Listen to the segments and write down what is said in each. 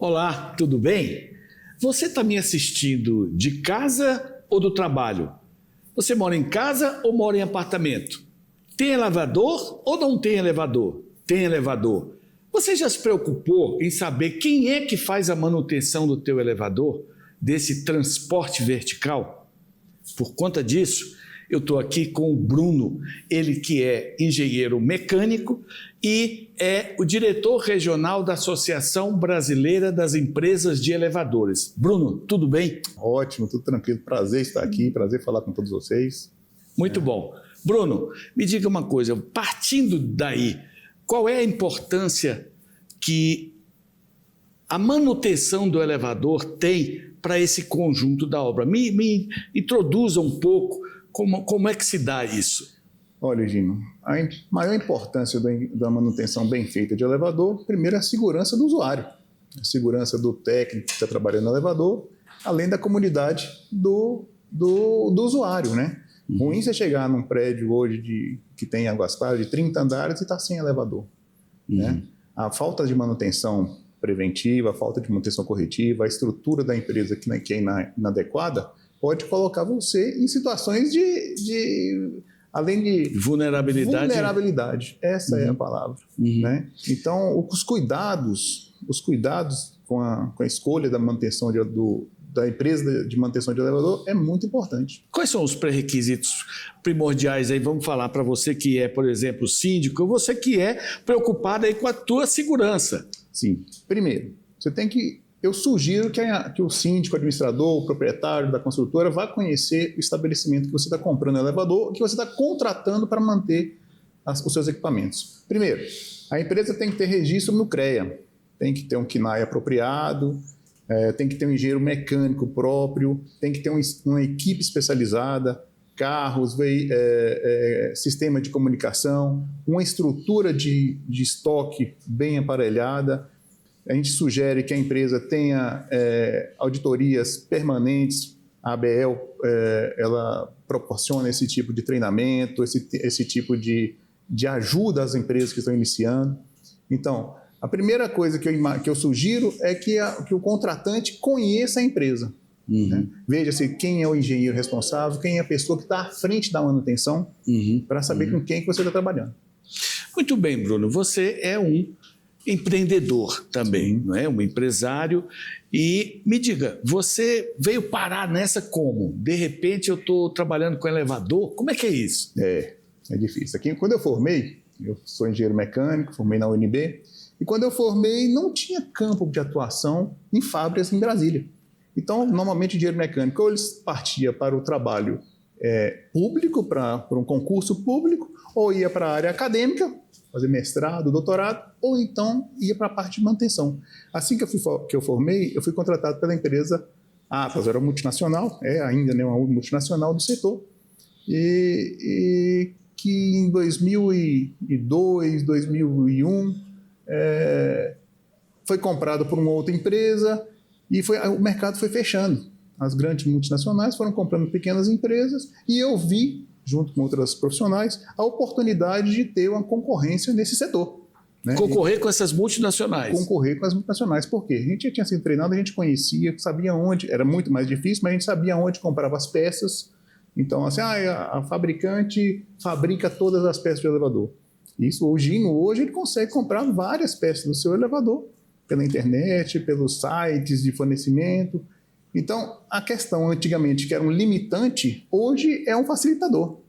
Olá, tudo bem? Você está me assistindo de casa ou do trabalho? Você mora em casa ou mora em apartamento? Tem elevador ou não tem elevador? Tem elevador. Você já se preocupou em saber quem é que faz a manutenção do teu elevador, desse transporte vertical? Por conta disso, eu estou aqui com o Bruno, ele que é engenheiro mecânico e é o diretor regional da Associação Brasileira das Empresas de Elevadores. Bruno, tudo bem? Ótimo, tudo tranquilo. Prazer estar aqui, prazer falar com todos vocês. Muito bom. Bruno, me diga uma coisa, partindo daí, qual é a importância que a manutenção do elevador tem para esse conjunto da obra? Me introduza um pouco como é que se dá isso. Olha, Gino, a maior importância da manutenção bem feita de elevador, primeiro é a segurança do usuário, a segurança do técnico que está trabalhando no elevador, além da comunidade do usuário, né? Ruim você chegar num prédio hoje que tem águas claras de 30 andares e está sem elevador. Né? A falta de manutenção preventiva, a falta de manutenção corretiva, a estrutura da empresa que é inadequada, pode colocar você em situações além de vulnerabilidade. Essa é a palavra. Né? Então, os cuidados com a escolha da manutenção da empresa de manutenção de elevador é muito importante. Quais são os pré-requisitos primordiais aí? Vamos falar para você que é, por exemplo, síndico, ou você que é preocupado aí com a tua segurança. Sim. Primeiro, eu sugiro que o síndico, o administrador, o proprietário da construtora vá conhecer o estabelecimento que você está comprando o elevador, que você está contratando para manter os seus equipamentos. Primeiro, a empresa tem que ter registro no CREA, tem que ter um KNAI apropriado, tem que ter um engenheiro mecânico próprio, tem que ter uma equipe especializada, carros, sistema de comunicação, uma estrutura de estoque bem aparelhada. A gente sugere que a empresa tenha auditorias permanentes. A ABL ela proporciona esse tipo de treinamento, esse tipo de ajuda às empresas que estão iniciando. Então, a primeira coisa que eu sugiro é que o contratante conheça a empresa. Né? Veja-se quem é o engenheiro responsável, quem é a pessoa que está à frente da manutenção, para saber com quem que você está trabalhando. Muito bem, Bruno. Você é um empreendedor também, não é? Um empresário. E me diga, você veio parar nessa como? De repente eu estou trabalhando com elevador? Como é que é isso? É difícil. Quando eu formei, eu sou engenheiro mecânico, formei na UNB, e quando eu formei não tinha campo de atuação em fábricas em Brasília. Então, normalmente o engenheiro mecânico ou ele partia para o trabalho público, para um concurso público, ou ia para a área acadêmica, fazer mestrado, doutorado, ou então ia para a parte de manutenção. Assim que eu formei, eu fui contratado pela empresa Atlas, era uma multinacional, ainda uma multinacional do setor, e que em 2002, 2001, foi comprado por uma outra empresa e o mercado foi fechando. As grandes multinacionais foram comprando pequenas empresas e eu vi, junto com outras profissionais, a oportunidade de ter uma concorrência nesse setor. Né? Concorrer com essas multinacionais. Concorrer com as multinacionais. Por quê? A gente já tinha sido treinado, a gente conhecia, sabia onde, era muito mais difícil, mas a gente sabia onde comprava as peças. Então, assim, a fabricante fabrica todas as peças de elevador. Isso, hoje ele consegue comprar várias peças do seu elevador, pela internet, pelos sites de fornecimento. Então, a questão antigamente que era um limitante, hoje é um facilitador.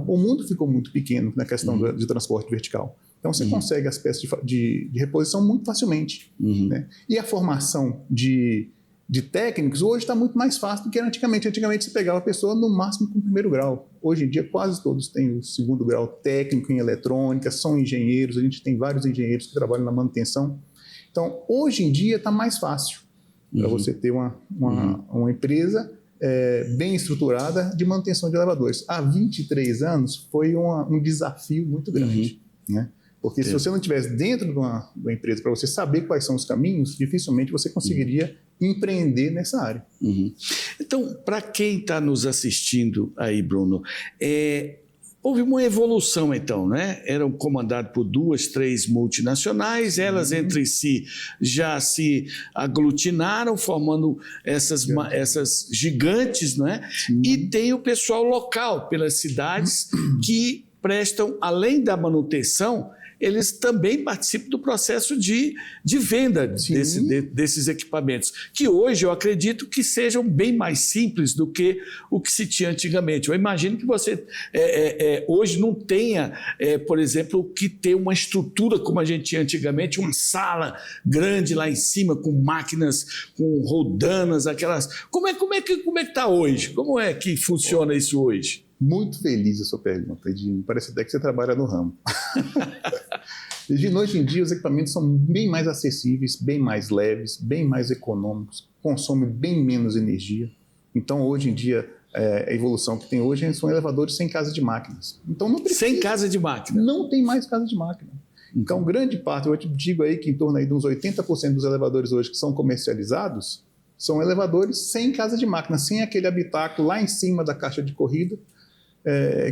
O mundo ficou muito pequeno na questão de transporte vertical. Então, você consegue as peças de reposição muito facilmente. Né? E a formação de técnicos hoje está muito mais fácil do que antigamente. Antigamente, você pegava a pessoa no máximo com o primeiro grau. Hoje em dia, quase todos têm o segundo grau técnico em eletrônica, são engenheiros, a gente tem vários engenheiros que trabalham na manutenção. Então, hoje em dia está mais fácil para você ter uma empresa bem estruturada de manutenção de elevadores. Há 23 anos foi um desafio muito grande. Né? Porque se você não estivesse dentro de uma empresa para você saber quais são os caminhos, dificilmente você conseguiria empreender nessa área. Então, para quem está nos assistindo aí, Bruno, Houve uma evolução, então, né? Eram comandados por 2, 3 multinacionais, elas entre si já se aglutinaram, formando essas gigantes, né? E tem o pessoal local, pelas cidades, que prestam, além da manutenção, eles também participam do processo de venda desses equipamentos, que hoje eu acredito que sejam bem mais simples do que o que se tinha antigamente. Eu imagino que você hoje não tenha, por exemplo, que ter uma estrutura como a gente tinha antigamente, uma sala grande lá em cima, com máquinas, com rodanas, aquelas... Como é que está hoje? Como é que funciona isso hoje? Muito feliz a sua pergunta, Edinho. Parece até que você trabalha no ramo. Edinho, hoje em dia os equipamentos são bem mais acessíveis, bem mais leves, bem mais econômicos, consomem bem menos energia. Então, hoje em dia, a evolução que tem hoje são elevadores sem casa de máquinas. Então, não precisa, sem casa de máquina? Não tem mais casa de máquina. Então, grande parte, eu te digo aí que em torno aí de uns 80% dos elevadores hoje que são comercializados são elevadores sem casa de máquina, sem aquele habitáculo lá em cima da caixa de corrida,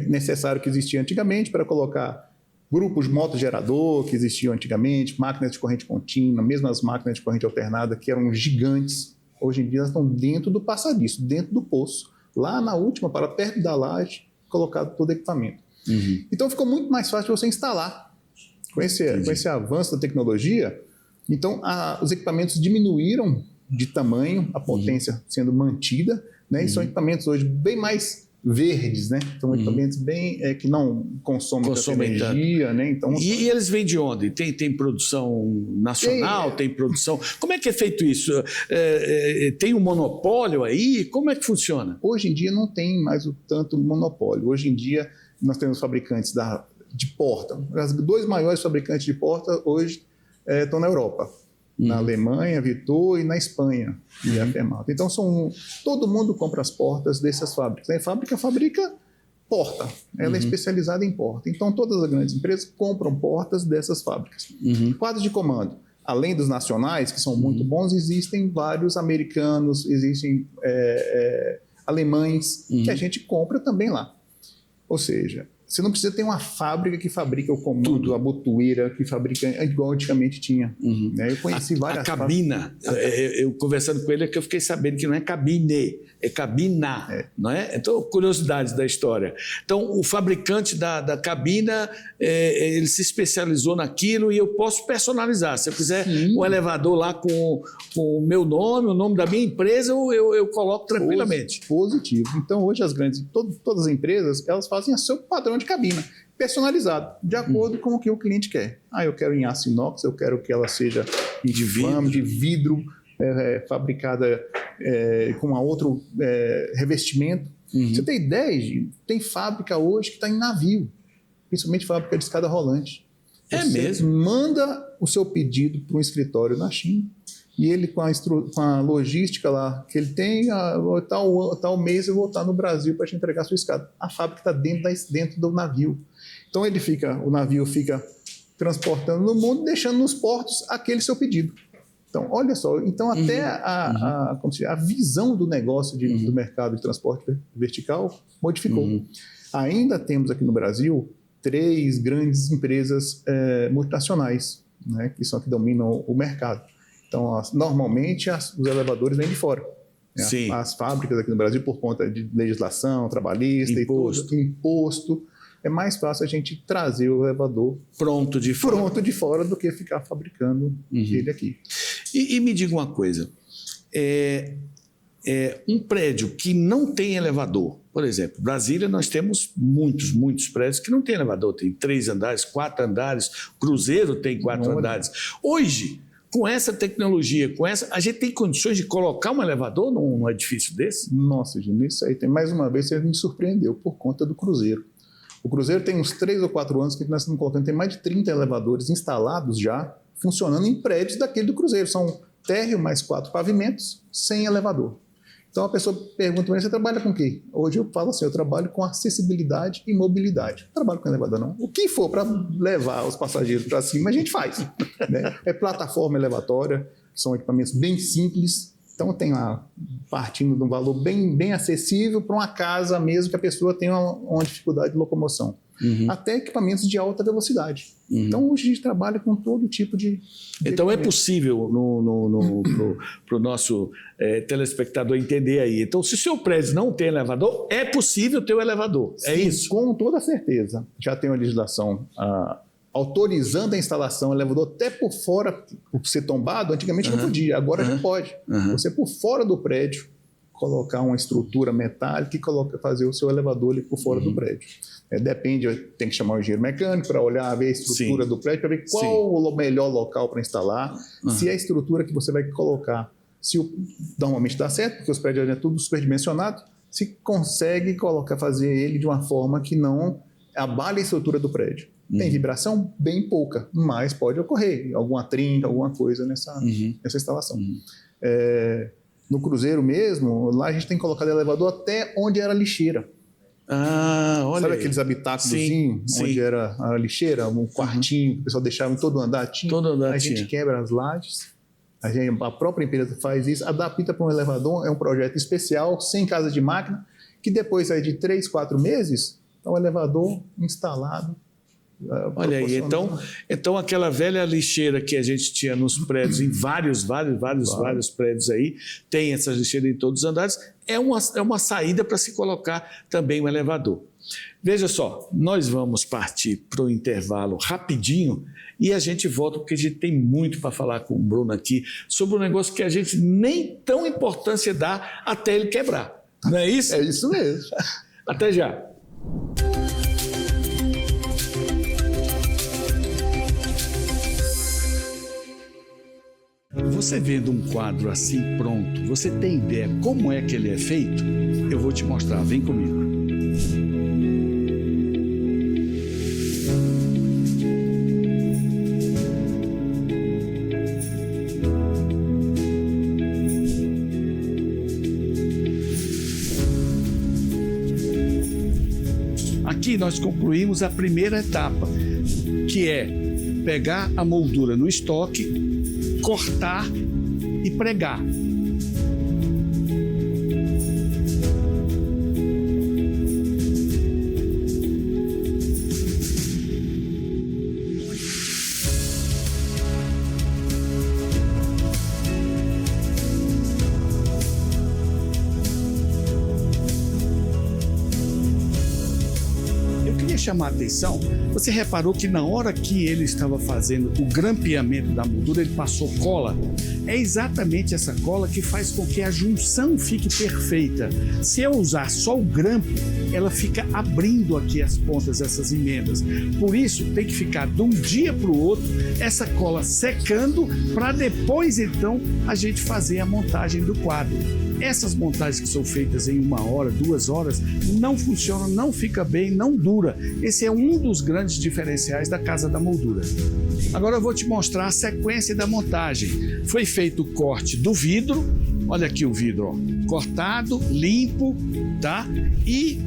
necessário que existia antigamente para colocar grupos de motogerador que existiam antigamente, máquinas de corrente contínua, mesmo as máquinas de corrente alternada que eram gigantes, hoje em dia elas estão dentro do passadiço, dentro do poço, lá na última, para perto da laje, colocado todo o equipamento. Então ficou muito mais fácil de você instalar. Com esse avanço da tecnologia, então os equipamentos diminuíram de tamanho, a potência sendo mantida, né? E são equipamentos hoje bem mais verdes, né? São equipamentos bem que não consomem tanta energia, né? Então, e eles vêm de onde? Tem produção nacional? Tem produção... Como é que é feito isso? Tem um monopólio aí? Como é que funciona? Hoje em dia não tem mais tanto monopólio. Hoje em dia nós temos fabricantes de porta. Os 2 maiores fabricantes de porta hoje estão na Europa. Na Alemanha, Vitor, e na Espanha, e a Fermata. Então, todo mundo compra as portas dessas fábricas. A fábrica fabrica porta, ela é especializada em porta. Então, todas as grandes empresas compram portas dessas fábricas. Quadros de comando, além dos nacionais, que são muito bons, existem vários americanos, existem alemães, que a gente compra também lá. Ou seja, você não precisa ter uma fábrica que fabrica o comando, a botoeira, que fabrica igual antigamente tinha. Né? Eu conheci várias fábricas. A cabina, eu conversando com ele, é que eu fiquei sabendo que não é cabine, é cabina. Não é? Então, curiosidades da história. Então, o fabricante da cabina, ele se especializou naquilo e eu posso personalizar. Se eu quiser um elevador lá com o meu nome, o nome da minha empresa, eu coloco tranquilamente. Positivo. Então, hoje todas as empresas, elas fazem o seu padrão de cabina, personalizado, de acordo com o que o cliente quer. Eu quero em aço inox, eu quero que ela seja de vidro, fabricada com outro revestimento. Você tem ideia, tem fábrica hoje que está em navio, principalmente fábrica de escada rolante. Mesmo? Manda o seu pedido para um escritório na China e ele, com a logística lá que ele tem, tal mês eu vou estar no Brasil para te entregar a sua escada. A fábrica está dentro do navio. Então o navio fica transportando no mundo, deixando nos portos aquele seu pedido. Então, olha só, até a visão do negócio do mercado de transporte vertical modificou. Ainda temos aqui no Brasil 3 grandes empresas multinacionais, né, que dominam o mercado. Então, normalmente, os elevadores vêm de fora. Né? As fábricas aqui no Brasil, por conta de legislação trabalhista, imposto, é mais fácil a gente trazer o elevador pronto de fora do que ficar fabricando ele aqui. E me diga uma coisa, um prédio que não tem elevador, por exemplo, Brasília nós temos muitos prédios que não tem elevador, tem 3 andares, 4 andares, Cruzeiro tem 4 andares. Hoje, com essa tecnologia, a gente tem condições de colocar um elevador num edifício desse? Nossa, gente, isso aí mais uma vez você me surpreendeu por conta do Cruzeiro. O Cruzeiro tem uns 3 ou 4 anos que nós estamos colocando, tem mais de 30 elevadores instalados já, funcionando em prédios daquele do Cruzeiro. São térreo mais 4 pavimentos, sem elevador. Então a pessoa pergunta, mas você trabalha com o quê? Hoje eu falo assim, eu trabalho com acessibilidade e mobilidade. Não trabalho com elevador não. O que for para levar os passageiros para cima, a gente faz. Né? Plataforma elevatória, que são equipamentos bem simples, Então tem lá, partindo de um valor bem acessível para uma casa mesmo que a pessoa tenha uma dificuldade de locomoção. Até equipamentos de alta velocidade. Então hoje a gente trabalha com todo tipo de Então é possível para o nosso telespectador entender aí. Então, se o seu prédio não tem elevador, é possível ter um elevador. Sim, é isso? Com toda certeza. Já tem uma legislação autorizando a instalação do elevador até por fora, por ser tombado. Antigamente não podia, agora já pode. Você por fora do prédio colocar uma estrutura metálica e fazer o seu elevador ali por fora do prédio. Depende, tem que chamar o engenheiro mecânico para olhar, ver a estrutura do prédio, para ver qual o melhor local para instalar, se a estrutura que você vai colocar, normalmente dá certo, porque os prédios é tudo superdimensionado, se consegue fazer ele de uma forma que não abale a estrutura do prédio. Tem vibração bem pouca, mas pode ocorrer alguma trinca, alguma coisa nessa instalação. No cruzeiro mesmo, lá a gente tem colocado elevador até onde era a lixeira. Olha. Sabe aqueles habitáculos onde era a lixeira, um quartinho que o pessoal deixava em todo andar? A gente quebra as lajes, a própria empresa faz isso, adapta para um elevador, é um projeto especial, sem casa de máquina, que depois de 3, 4 meses, está o elevador instalado. Olha aí, então aquela velha lixeira que a gente tinha nos prédios, em vários prédios aí, tem essas lixeiras em todos os andares, é uma saída para se colocar também um elevador. Veja só, nós vamos partir para o intervalo rapidinho e a gente volta, porque a gente tem muito para falar com o Bruno aqui sobre um negócio que a gente nem tão importância dá até ele quebrar. Não é isso? É isso mesmo. Até já. Você vendo um quadro assim pronto, você tem ideia como é que ele é feito? Eu vou te mostrar, vem comigo. Aqui nós concluímos a primeira etapa, que é pegar a moldura no estoque, cortar e pregar. Chamar a atenção, você reparou que na hora que ele estava fazendo o grampeamento da moldura, ele passou cola? É exatamente essa cola que faz com que a junção fique perfeita. Se eu usar só o grampo, ela fica abrindo aqui as pontas, essas emendas. Por isso, tem que ficar de um dia para o outro, essa cola secando, para depois, então, a gente fazer a montagem do quadro. Essas montagens que são feitas em 1 hora, 2 horas, não funcionam, não fica bem, não dura. Esse é um dos grandes diferenciais da Casa da Moldura. Agora eu vou te mostrar a sequência da montagem. Foi feito o corte do vidro, olha aqui o vidro, ó, cortado, limpo, tá? E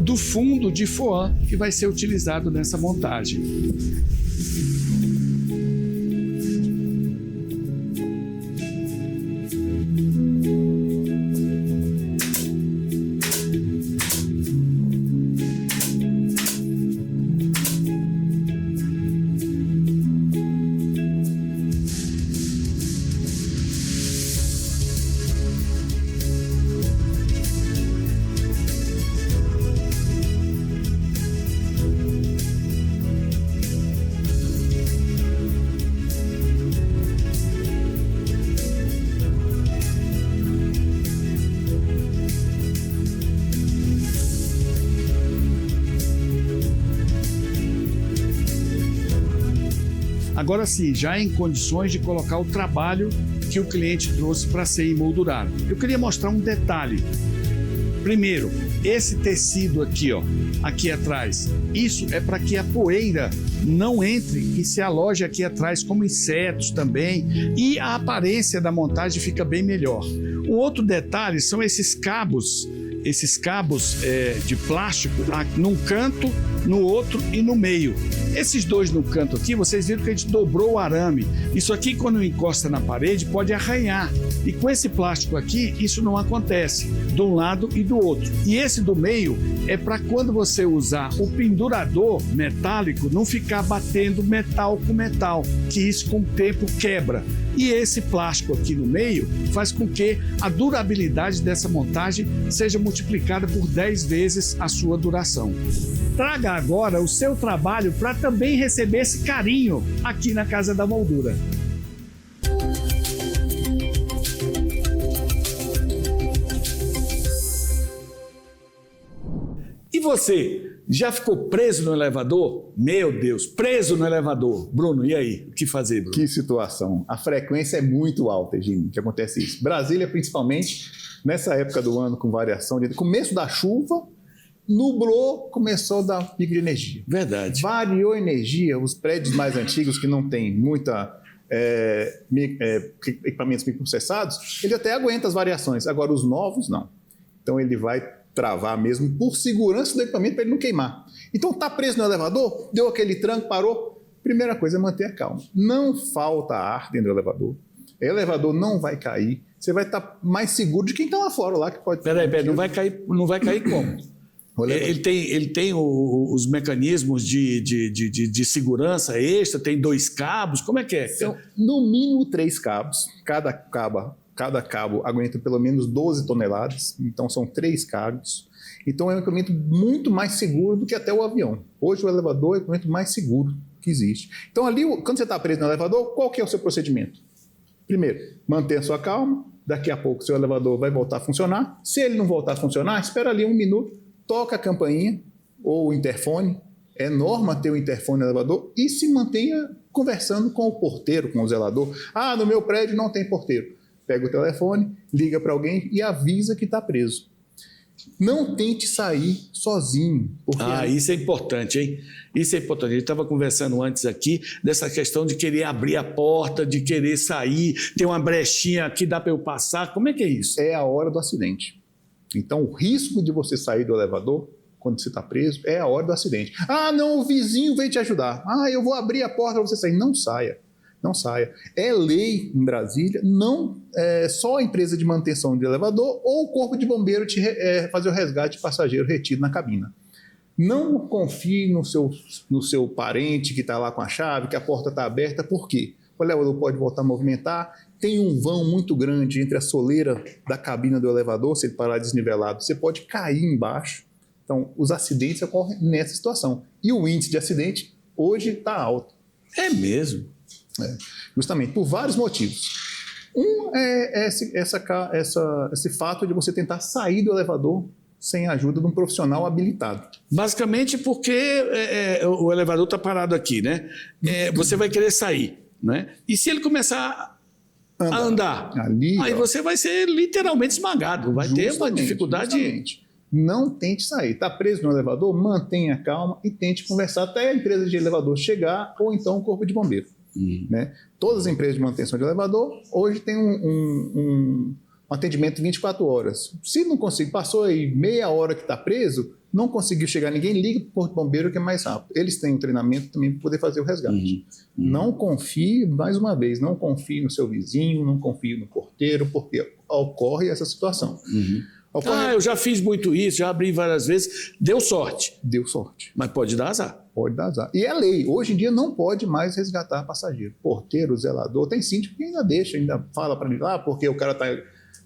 do fundo de foam que vai ser utilizado nessa montagem. Agora sim, já em condições de colocar o trabalho que o cliente trouxe para ser emoldurado. Eu queria mostrar um detalhe. Primeiro, esse tecido aqui, ó, aqui atrás, isso é para que a poeira não entre e se aloje aqui atrás, como insetos também, e a aparência da montagem fica bem melhor. Um outro detalhe são esses cabos de plástico num canto no outro e no meio. Esses dois no canto aqui, vocês viram que a gente dobrou o arame. Isso aqui, quando encosta na parede, pode arranhar. E com esse plástico aqui, isso não acontece, de um lado e do outro. E esse do meio é para quando você usar o pendurador metálico, não ficar batendo metal com metal, que isso com o tempo quebra. E esse plástico aqui no meio faz com que a durabilidade dessa montagem seja multiplicada por 10 vezes a sua duração. Traga agora o seu trabalho para também receber esse carinho aqui na Casa da Moldura. E você, já ficou preso no elevador? Meu Deus, preso no elevador. Bruno, e aí? O que fazer, Bruno? Que situação. A frequência é muito alta, Egínio, que acontece isso. Brasília, principalmente, nessa época do ano, com variação de começo da chuva, nublou, começou a dar pico de energia. Verdade. Variou energia, os prédios mais antigos que não têm muita equipamentos microprocessados, ele até aguenta as variações. Agora, os novos, não. Então, ele vai travar mesmo por segurança do equipamento para ele não queimar. Então, está preso no elevador, deu aquele tranco, parou. Primeira coisa é manter a calma. Não falta ar dentro do elevador. O elevador não vai cair. Você vai estar mais seguro de quem está lá fora, lá que pode... Peraí, não vai cair como? Ele tem os mecanismos de segurança extra, tem 2 cabos, como é que é? São, no mínimo 3 cabos, cada cabo aguenta pelo menos 12 toneladas, então são 3 cabos. Então é um equipamento muito mais seguro do que até o avião. Hoje o elevador é o equipamento mais seguro que existe. Então ali, quando você está preso no elevador, qual que é o seu procedimento? Primeiro, mantenha a sua calma, daqui a pouco o seu elevador vai voltar a funcionar. Se ele não voltar a funcionar, espera ali 1 minuto, toca a campainha ou o interfone, é norma ter o interfone no elevador, e se mantenha conversando com o porteiro, com o zelador. Ah, no meu prédio não tem porteiro. Pega o telefone, liga para alguém e avisa que está preso. Não tente sair sozinho. Porque isso é importante, hein? Isso é importante. A gente estava conversando antes aqui dessa questão de querer abrir a porta, de querer sair, tem uma brechinha aqui, dá para eu passar. Como é que é isso? É a hora do acidente. Então, o risco de você sair do elevador, quando você está preso, é a hora do acidente. Ah, não, o vizinho veio te ajudar. Ah, eu vou abrir a porta para você sair. Não saia. Não saia. É lei em Brasília, não só a empresa de manutenção de elevador ou o corpo de bombeiro fazer o resgate de passageiro retido na cabina. Não confie no seu parente que está lá com a chave, que a porta está aberta. Por quê? O elevador pode voltar a movimentar. Tem um vão muito grande entre a soleira da cabina do elevador, se ele parar desnivelado, você pode cair embaixo. Então, os acidentes ocorrem nessa situação. E o índice de acidente hoje está alto. É mesmo? Justamente, por vários motivos. Um é esse fato de você tentar sair do elevador sem a ajuda de um profissional habilitado. Basicamente porque o elevador está parado aqui, né? Você vai querer sair, né? E se ele começar a andar, aí você vai ser literalmente esmagado, vai ter uma dificuldade. Justamente. Não tente sair. Está preso no elevador, mantenha calma e tente conversar até a empresa de elevador chegar ou então o corpo de bombeiro. Né? Todas as empresas de manutenção de elevador hoje têm um atendimento 24 horas. Se não conseguir, passou aí meia hora que está preso, não conseguiu chegar ninguém, liga para o corpo de bombeiro que é mais rápido. Eles têm um treinamento também para poder fazer o resgate. Não confie, mais uma vez, não confie no seu vizinho, não confie no porteiro, porque ocorre essa situação. Eu já fiz muito isso, já abri várias vezes, deu sorte. Deu sorte. Mas pode dar azar. Pode dar azar. E é lei. Hoje em dia não pode mais resgatar passageiro. Porteiro, zelador, tem síndico que ainda deixa, ainda fala para ele, porque o cara tá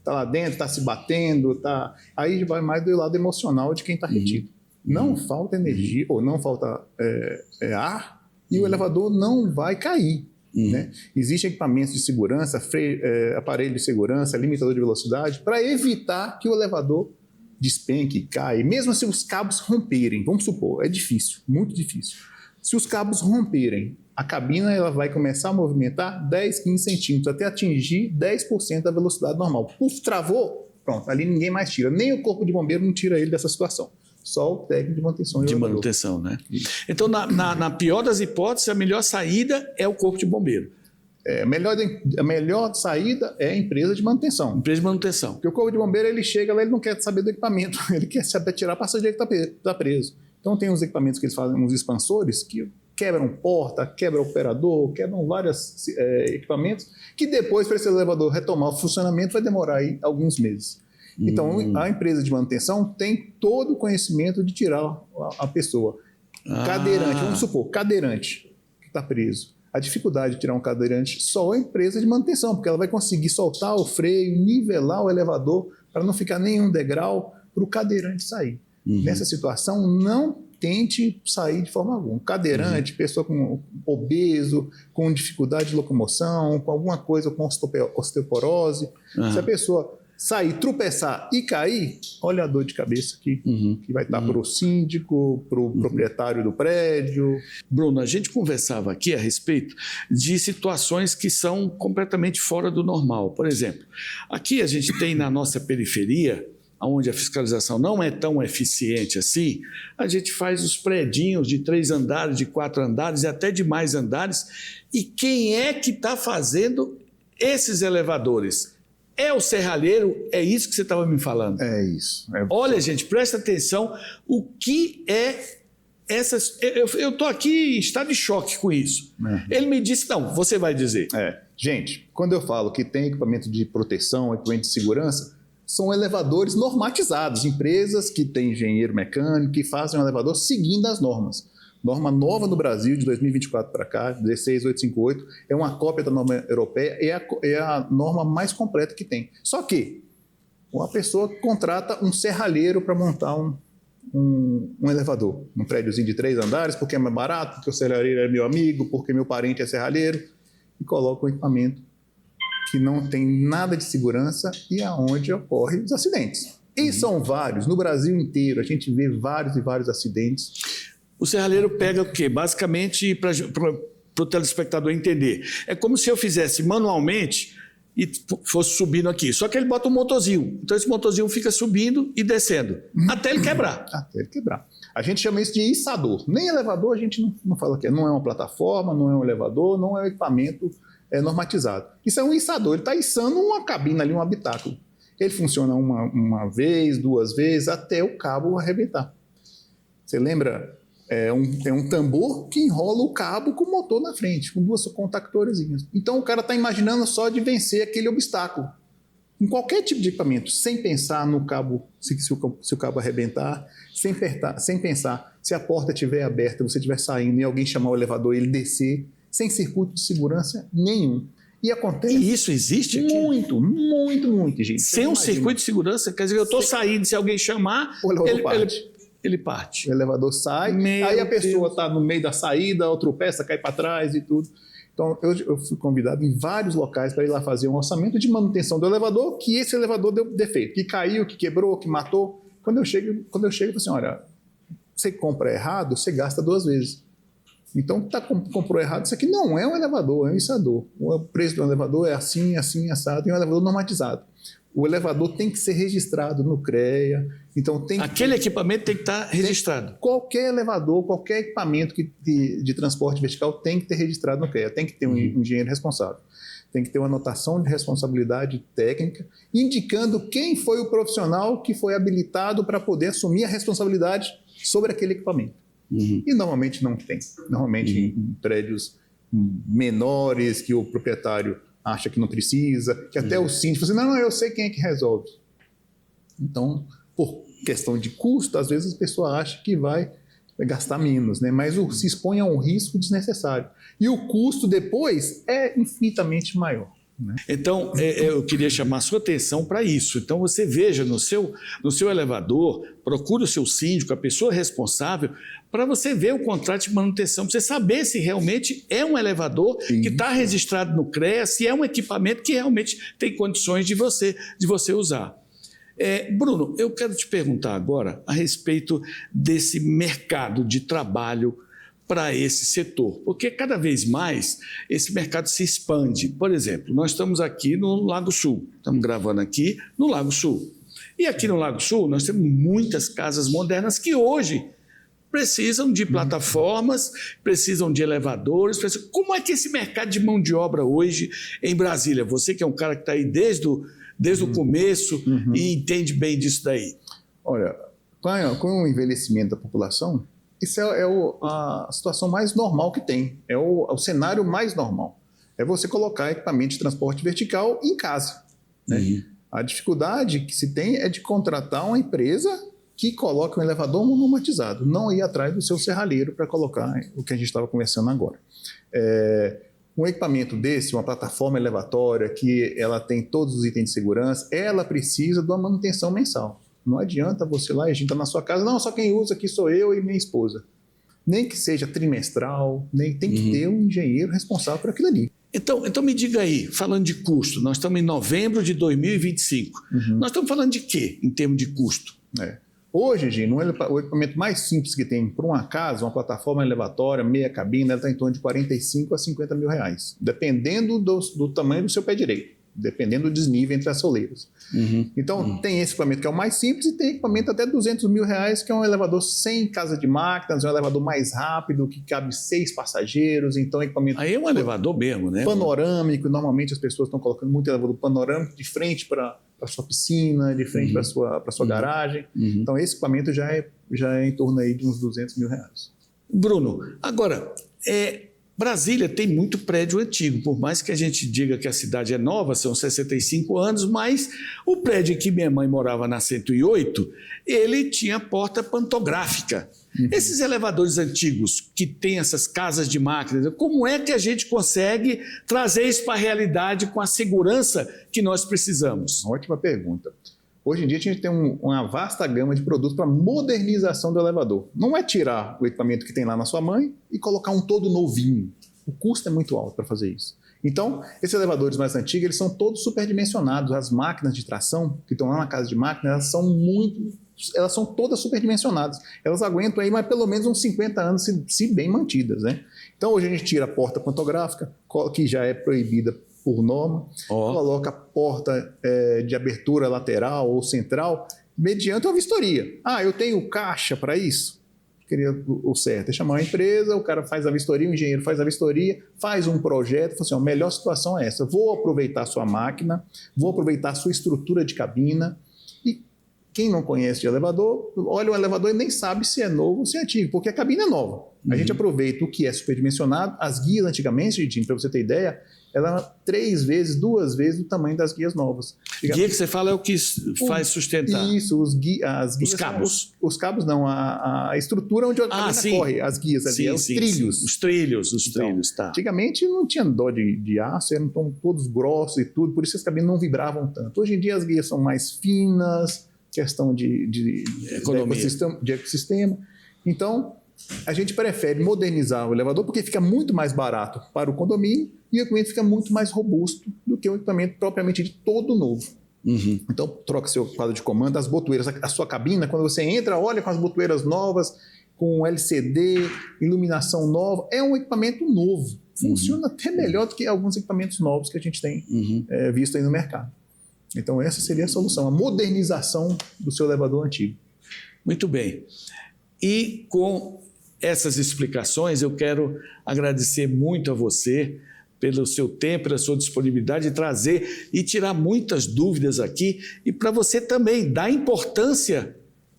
lá dentro, está se batendo, tá... Aí vai mais do lado emocional de quem está retido. Não falta energia, ou não falta ar, e o elevador não vai cair. Né? Existem equipamentos de segurança, aparelho de segurança, limitador de velocidade, para evitar que o elevador despenque, caia. Mesmo se os cabos romperem, vamos supor, é difícil, muito difícil. Se os cabos romperem, a cabina ela vai começar a movimentar 10, 15 centímetros, até atingir 10% da velocidade normal. Puf, travou, pronto, ali ninguém mais tira. Nem o corpo de bombeiro não tira ele dessa situação. Só o técnico de manutenção. De manutenção, né? Então, na pior das hipóteses, a melhor saída é o corpo de bombeiro. A melhor saída é a empresa de manutenção. Empresa de manutenção. Porque o corpo de bombeiro, ele chega lá, ele não quer saber do equipamento, ele quer saber tirar passageiro que está preso. Então tem uns equipamentos que eles fazem, uns expansores, que quebram porta, quebram operador, quebram vários equipamentos, que depois, para esse elevador retomar o funcionamento, vai demorar aí alguns meses. Então, a empresa de manutenção tem todo o conhecimento de tirar a pessoa. Cadeirante, vamos supor, cadeirante que está preso. A dificuldade de tirar um cadeirante só a empresa de manutenção, porque ela vai conseguir soltar o freio, nivelar o elevador, para não ficar nenhum degrau para o cadeirante sair. Nessa situação, não tente sair de forma alguma. Cadeirante, pessoa com obeso, com dificuldade de locomoção, com alguma coisa, com osteoporose. Se a pessoa sair, tropeçar e cair, olha a dor de cabeça que vai estar para o síndico, para o proprietário do prédio. Bruno, a gente conversava aqui a respeito de situações que são completamente fora do normal. Por exemplo, aqui a gente tem na nossa periferia, onde a fiscalização não é tão eficiente assim, a gente faz os predinhos de 3 andares, de 4 andares e até de mais andares. E quem é que está fazendo esses elevadores? É o serralheiro? É isso que você estava me falando? É isso. Olha, gente, presta atenção, o que é essas... Eu estou aqui em estado de choque com isso. Ele me disse, não, você vai dizer. Gente, quando eu falo que tem equipamento de proteção, equipamento de segurança, são elevadores normatizados, empresas que têm engenheiro mecânico, que fazem um elevador seguindo as normas. Norma nova no Brasil, de 2024 para cá, 16858, é uma cópia da norma europeia, é a norma mais completa que tem. Só que uma pessoa contrata um serralheiro para montar um elevador, um prédiozinho de 3 andares, porque é mais barato, porque o serralheiro é meu amigo, porque meu parente é serralheiro, e coloca um equipamento que não tem nada de segurança e aonde ocorrem os acidentes. E são vários, no Brasil inteiro, a gente vê vários e vários acidentes. O serralheiro pega o quê? Basicamente, para o telespectador entender, é como se eu fizesse manualmente e fosse subindo aqui, só que ele bota um motorzinho. Então esse motorzinho fica subindo e descendo, até ele quebrar. Até ele quebrar. A gente chama isso de içador. Nem elevador a gente não fala que não é uma plataforma, não é um elevador, não é um equipamento normatizado. Isso é um içador, ele está içando uma cabina ali, um habitáculo. Ele funciona uma vez, 2 vezes, até o cabo arrebentar. Você lembra? É um tambor que enrola o cabo com o motor na frente, com 2 contactorezinhas. Então o cara está imaginando só de vencer aquele obstáculo. Em qualquer tipo de equipamento, sem pensar no cabo, se o cabo arrebentar, sem pensar se a porta estiver aberta, você estiver saindo e alguém chamar o elevador e ele descer, sem circuito de segurança nenhum. E acontece... E isso existe aqui? Muito, gente. Sem um circuito de segurança? Quer dizer, eu estou saindo, se alguém chamar, ele parte. O elevador sai, aí a pessoa está no meio da saída, ou tropeça, cai para trás e tudo. Então, eu fui convidado em vários locais para ir lá fazer um orçamento de manutenção do elevador, que esse elevador deu defeito, que caiu, que quebrou, que matou. Quando eu chego, eu falo assim, olha, você compra errado, você gasta 2 vezes. Então, comprou errado, isso aqui não é um elevador, é um içador. O preço do elevador é assim, assado, e é um elevador normatizado. O elevador tem que ser registrado no CREA. Então aquele equipamento tem que estar registrado. Qualquer elevador, qualquer equipamento de transporte vertical tem que ter registrado no CREA. Tem que ter um engenheiro responsável. Tem que ter uma anotação de responsabilidade técnica, indicando quem foi o profissional que foi habilitado para poder assumir a responsabilidade sobre aquele equipamento. E normalmente não tem. Normalmente em prédios menores, que o proprietário acha que não precisa, que até o síndico fala assim, não, eu sei quem é que resolve. Então, por questão de custo, às vezes a pessoa acha que vai gastar menos, né? Mas se expõe a um risco desnecessário. E o custo depois é infinitamente maior. Né? Então, eu queria chamar a sua atenção para isso. Então, você veja no seu elevador, procure o seu síndico, a pessoa responsável, para você ver o contrato de manutenção, para você saber se realmente é um elevador que está registrado no CREA, se é um equipamento que realmente tem condições de você usar. Bruno, eu quero te perguntar agora a respeito desse mercado de trabalho para esse setor, porque cada vez mais esse mercado se expande. Por exemplo, nós estamos aqui no Lago Sul, estamos gravando aqui no Lago Sul. E aqui no Lago Sul nós temos muitas casas modernas que hoje precisam de plataformas, precisam de elevadores. Como é que esse mercado de mão de obra hoje em Brasília? Você que é um cara que está aí desde o começo e entende bem disso daí. Olha, com o envelhecimento da população, Isso é a situação mais normal que tem, é o cenário mais normal. É você colocar equipamento de transporte vertical em casa. Né? Uhum. A dificuldade que se tem é de contratar uma empresa que coloca um elevador monomatizado, não ir atrás do seu serralheiro para colocar o que a gente estava conversando agora. Um equipamento desse, uma plataforma elevatória que ela tem todos os itens de segurança, ela precisa de uma manutenção mensal. Não adianta você lá e a gente está na sua casa, não, só quem usa aqui sou eu e minha esposa. Nem que seja trimestral, nem tem que ter um engenheiro responsável por aquilo ali. Então me diga aí, falando de custo, nós estamos em novembro de 2025. Nós estamos falando de quê em termos de custo? Hoje, Gino, o equipamento mais simples que tem para uma casa, uma plataforma elevatória, meia cabine, ela está em torno de 45 a 50 mil reais, dependendo do tamanho do seu pé direito, dependendo do desnível entre as soleiras. Então, tem esse equipamento que é o mais simples e tem equipamento até 200 mil reais, que é um elevador sem casa de máquinas, é um elevador mais rápido, que cabe 6 passageiros, então equipamento... Aí é um elevador mesmo, né? Panorâmico, normalmente as pessoas estão colocando muito elevador panorâmico de frente para a sua piscina, de frente para a sua garagem. Então, esse equipamento já é em torno aí de uns 200 mil reais. Bruno, agora, Brasília tem muito prédio antigo, por mais que a gente diga que a cidade é nova, são 65 anos, mas o prédio em que minha mãe morava na 108, ele tinha porta pantográfica. Esses elevadores antigos que têm essas casas de máquinas, como é que a gente consegue trazer isso para a realidade com a segurança que nós precisamos? Ótima pergunta. Hoje em dia a gente tem uma vasta gama de produtos para modernização do elevador. Não é tirar o equipamento que tem lá na sua mãe e colocar um todo novinho. O custo é muito alto para fazer isso. Então, esses elevadores mais antigos, eles são todos superdimensionados. As máquinas de tração que estão lá na casa de máquina, elas são todas superdimensionadas. Elas aguentam aí mais pelo menos uns 50 anos, se bem mantidas, né? Então, hoje a gente tira a porta pantográfica, que já é proibida por norma, coloca a porta de abertura lateral ou central mediante uma vistoria. Eu tenho caixa para isso? Queria o certo é chamar uma empresa, o cara faz a vistoria, o engenheiro faz a vistoria, faz um projeto, fala assim, a melhor situação é essa, vou aproveitar a sua máquina, vou aproveitar a sua estrutura de cabina. E quem não conhece de elevador, olha o elevador e nem sabe se é novo ou se é antigo, porque a cabine é nova. A gente aproveita o que é superdimensionado. As guias antigamente, para você ter ideia, ela era 3 vezes, 2 vezes o tamanho das guias novas. Guia que você fala é o que faz sustentar. Isso, as guias. Os cabos. Os cabos não, a estrutura onde a cabina corre, as guias ali, os trilhos. Sim. Os trilhos, tá. Antigamente não tinha dó de aço, eram todos grossos e tudo, por isso as cabines não vibravam tanto. Hoje em dia as guias são mais finas, questão de ecossistema. Então, a gente prefere modernizar o elevador porque fica muito mais barato para o condomínio e o equipamento fica muito mais robusto do que o equipamento propriamente de todo novo. Então, troca seu quadro de comando, as botoeiras, a sua cabina, quando você entra, olha com as botoeiras novas, com LCD, iluminação nova, é um equipamento novo. Funciona até melhor do que alguns equipamentos novos que a gente tem visto aí no mercado. Então, essa seria a solução, a modernização do seu elevador antigo. Muito bem. E com essas explicações, eu quero agradecer muito a você pelo seu tempo, pela sua disponibilidade de trazer e tirar muitas dúvidas aqui e para você também dar a importância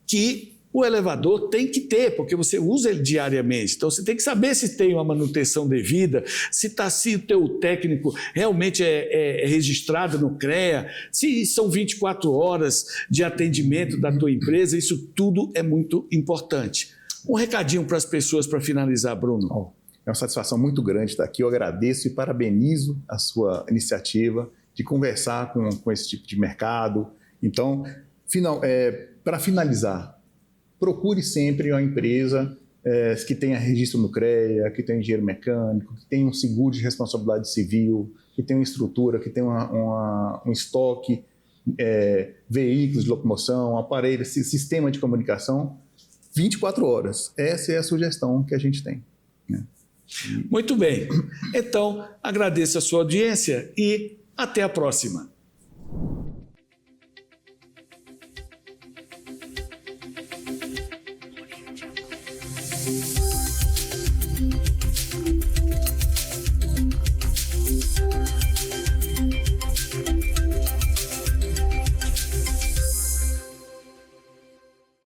que o elevador tem que ter, porque você usa ele diariamente. Então, você tem que saber se tem uma manutenção devida, se o teu técnico realmente é registrado no CREA, se são 24 horas de atendimento da tua empresa, isso tudo é muito importante. Um recadinho para as pessoas para finalizar, Bruno. É uma satisfação muito grande estar aqui. Eu agradeço e parabenizo a sua iniciativa de conversar com esse tipo de mercado. Então, para finalizar, procure sempre uma empresa que tenha registro no CREA, que tenha engenheiro mecânico, que tenha um seguro de responsabilidade civil, que tenha uma estrutura, que tenha um estoque, veículos de locomoção, aparelhos, sistema de comunicação, 24 horas. Essa é a sugestão que a gente tem. Muito bem. Então, agradeço a sua audiência e até a próxima.